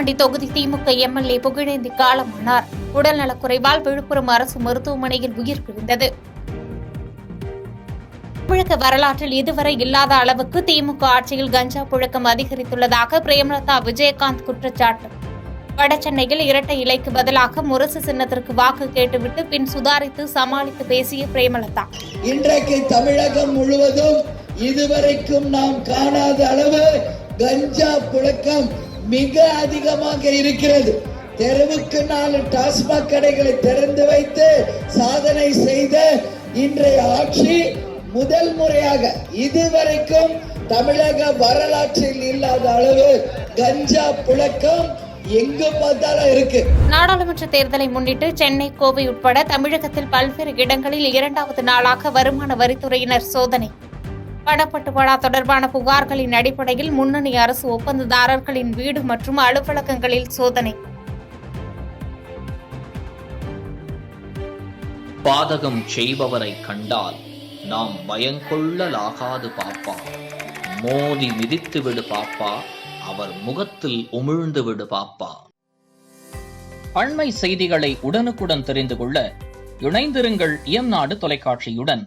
விக்கிரவாண்டி தொகுதி திமுக எம்எல்ஏ புகழேந்தி காலமானார். உடல்நலக்குறைவால் விழுப்புரம் அரசு மருத்துவமனையில் உயிர் பிரிந்தது. தமிழக வரலாற்றில் இதுவரை இல்லாத அளவுக்கு திமுக ஆட்சியில் கஞ்சா புழக்கம் அதிகரித்துள்ளதாக பிரேமலதா விஜயகாந்த் குற்றச்சாட்டு. வடசென்னையில் இரட்டை இலைக்கு பதிலாக முரசு சின்னத்திற்கு வாக்கு கேட்டுவிட்டு பின் சுதாரித்து சமாளித்து பேசிய பிரேமலதா, இன்றைக்கு தமிழகம் முழுவதும் இதுவரைக்கும் நாம் காணாத அளவு கஞ்சா புழக்கம் மிக அதிகமாக இருக்கிறது. தெருவுக்கு 4 டாஸ்மாக் கடைகளை திறந்து வைத்து சாதனை செய்த இன்றைய ஆட்சி முதல் முறையாக இதுவரைக்கும் தமிழக வரலாற்றில் இல்லாத அளவு கஞ்சா புழக்கம் எங்கு பார்த்தாலும் இருக்கு. நாடாளுமன்ற தேர்தலை முன்னிட்டு சென்னை, கோவை உட்பட தமிழகத்தில் பல்வேறு இடங்களில் 2வது நாளாக வருமான வரித்துறையினர் சோதனை. பணப்பட்டுவாடா தொடர்பான புகார்களின் அடிப்படையில் முன்னணி அரசு ஒப்பந்ததாரர்களின் வீடு மற்றும் அலுவலகங்களில் சோதனை. பாதகம் செய்பவரை கண்டால் நாம் பயங்கொள்ளலாகாது பாப்பா, மோதி மிதித்து விடு பாப்பா, அவர் முகத்தில் உமிழ்ந்து விடு பாப்பா. அண்மை செய்திகளை உடனுக்குடன் தெரிந்து கொள்ள இணைந்திருங்கள் இயம்நாடு தொலைக்காட்சியுடன்.